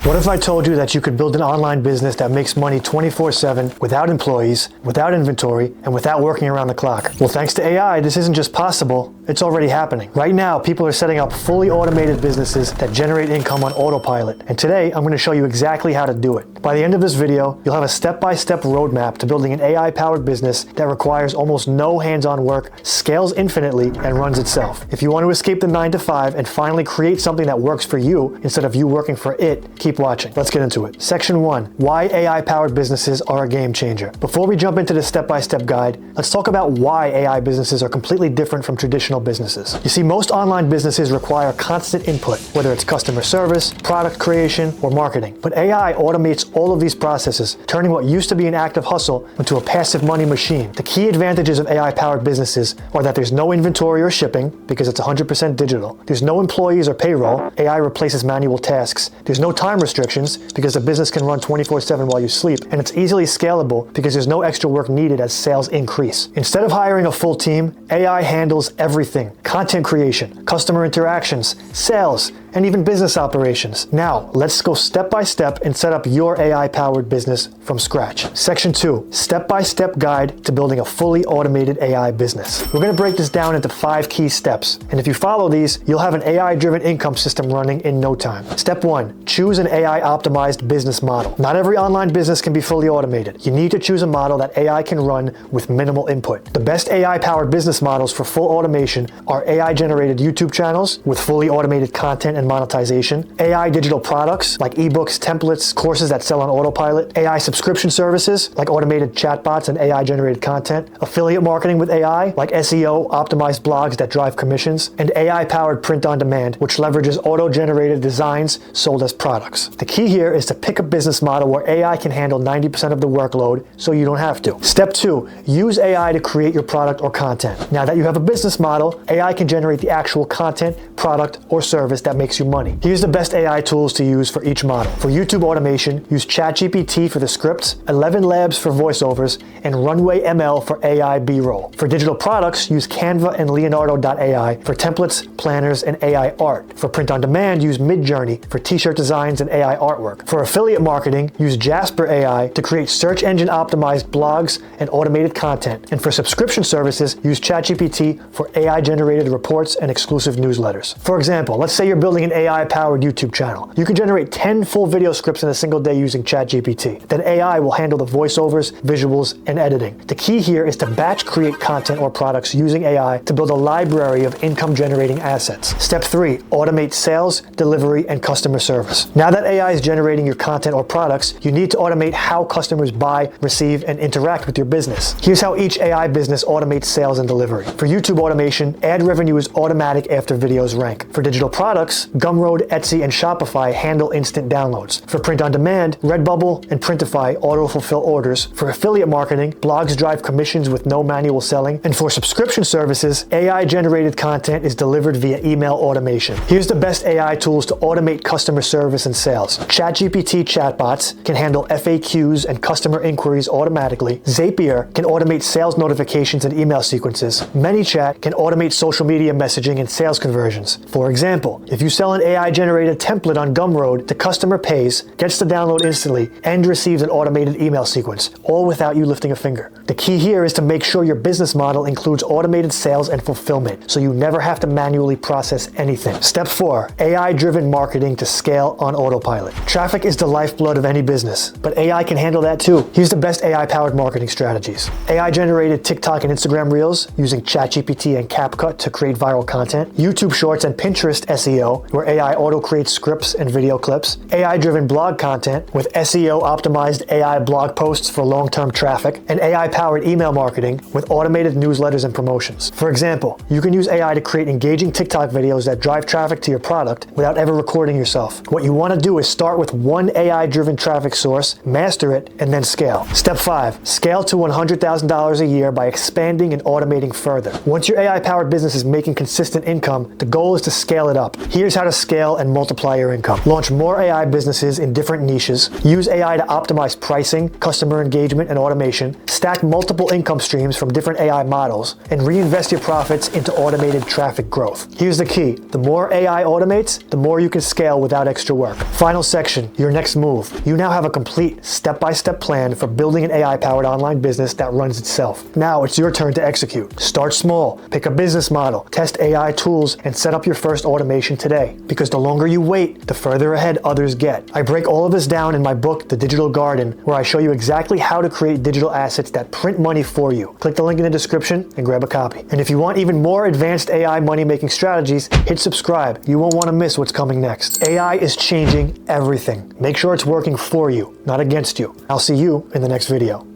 What if I told you that you could build an online business that makes money 24/7 without employees, without inventory, and without working around the clock? Well, thanks to AI, this isn't just possible, it's already happening. Right now, people are setting up fully automated businesses that generate income on autopilot. And today, I'm going to show you exactly how to do it. By the end of this video, you'll have a step-by-step roadmap to building an AI-powered business that requires almost no hands-on work, scales infinitely, and runs itself. If you want to escape the 9-to-5 and finally create something that works for you instead of you working for it, keep watching. Let's get into it. Section 1, why AI-powered businesses are a game changer. Before we jump into the step-by-step guide, let's talk about why AI businesses are completely different from traditional businesses. You see, most online businesses require constant input, whether it's customer service, product creation, or marketing. But AI automates all of these processes, turning what used to be an active hustle into a passive money machine. The key advantages of AI-powered businesses are that there's no inventory or shipping, because it's 100% digital. There's no employees or payroll. AI replaces manual tasks. There's no time restrictions, because the business can run 24/7 while you sleep. And it's easily scalable, because there's no extra work needed as sales increase. Instead of hiring a full team, AI handles everything. Content creation, customer interactions, sales, and even business operations. Now, let's go step by step and set up your AI-powered business from scratch. Section 2, step-by-step guide to building a fully automated AI business. We're going to break this down into 5 key steps. And if you follow these, you'll have an AI-driven income system running in no time. Step 1, choose an AI-optimized business model. Not every online business can be fully automated. You need to choose a model that AI can run with minimal input. The best AI-powered business models for full automation are AI-generated YouTube channels with fully automated content and monetization, AI digital products like ebooks, templates, courses that sell on autopilot, AI subscription services like automated chatbots and AI-generated content, affiliate marketing with AI like SEO optimized blogs that drive commissions, and AI-powered print on demand, which leverages auto-generated designs sold as products. The key here is to pick a business model where AI can handle 90% of the workload so you don't have to. Step 2, use AI to create your product or content. Now that you have a business model, AI can generate the actual content, product, or service that makes you money. Here's the best AI tools to use for each model. For YouTube automation, use ChatGPT for the scripts, 11 Labs for voiceovers, and Runway ML for AI B-roll. For digital products, use Canva and Leonardo.ai for templates, planners, and AI art. For print on demand, use Midjourney for t-shirt designs and AI artwork. For affiliate marketing, use Jasper AI to create search engine optimized blogs and automated content. And for subscription services, use ChatGPT for AI generated reports and exclusive newsletters. For example, let's say you're building an AI-powered YouTube channel. You can generate 10 full video scripts in a single day using ChatGPT. Then AI will handle the voiceovers, visuals, and editing. The key here is to batch create content or products using AI to build a library of income-generating assets. Step 3, automate sales, delivery, and customer service. Now that AI is generating your content or products, you need to automate how customers buy, receive, and interact with your business. Here's how each AI business automates sales and delivery. For YouTube automation, ad revenue is automatic after videos rank. For digital products, Gumroad, Etsy, and Shopify handle instant downloads. For print on demand, Redbubble and Printify auto-fulfill orders. For affiliate marketing, blogs drive commissions with no manual selling. And for subscription services, AI-generated content is delivered via email automation. Here's the best AI tools to automate customer service and sales. ChatGPT chatbots can handle FAQs and customer inquiries automatically. Zapier can automate sales notifications and email sequences. ManyChat can automate social media messaging and sales conversions. For example, if you sell an AI-generated template on Gumroad, the customer pays, gets the download instantly, and receives an automated email sequence, all without you lifting a finger. The key here is to make sure your business model includes automated sales and fulfillment, so you never have to manually process anything. Step 4, AI-driven marketing to scale on autopilot. Traffic is the lifeblood of any business, but AI can handle that too. Here's the best AI-powered marketing strategies. AI-generated TikTok and Instagram Reels using ChatGPT and CapCut to create viral content. YouTube Shorts and Pinterest SEO, where AI auto-creates scripts and video clips. AI-driven blog content with SEO-optimized AI blog posts for long-term traffic. And AI-powered email marketing with automated newsletters and promotions. For example, you can use AI to create engaging TikTok videos that drive traffic to your product without ever recording yourself. What you want to do is start with one AI-driven traffic source, master it, and then scale. Step 5, scale to $100,000 a year by expanding and automating further. Once your AI-powered business is making consistent income, the goal is to scale it up. Here's how to scale and multiply your income. Launch more AI businesses in different niches. Use AI to optimize pricing, customer engagement, and automation. Stack multiple income streams from different AI models, and reinvest your profits into automated traffic growth. Here's the key. The more AI automates, the more you can scale without extra work. Final section, your next move. You now have a complete step-by-step plan for building an AI-powered online business that runs itself. Now it's your turn to execute. Start small, pick a business model, test AI tools, and set up your first automation today. Because the longer you wait, the further ahead others get. I break all of this down in my book, The Digital Garden, where I show you exactly how to create digital assets that print money for you. Click the link in the description and grab a copy. And if you want even more advanced AI money-making strategies, hit subscribe. You won't want to miss what's coming next. AI is changing everything. Make sure it's working for you, not against you. I'll see you in the next video.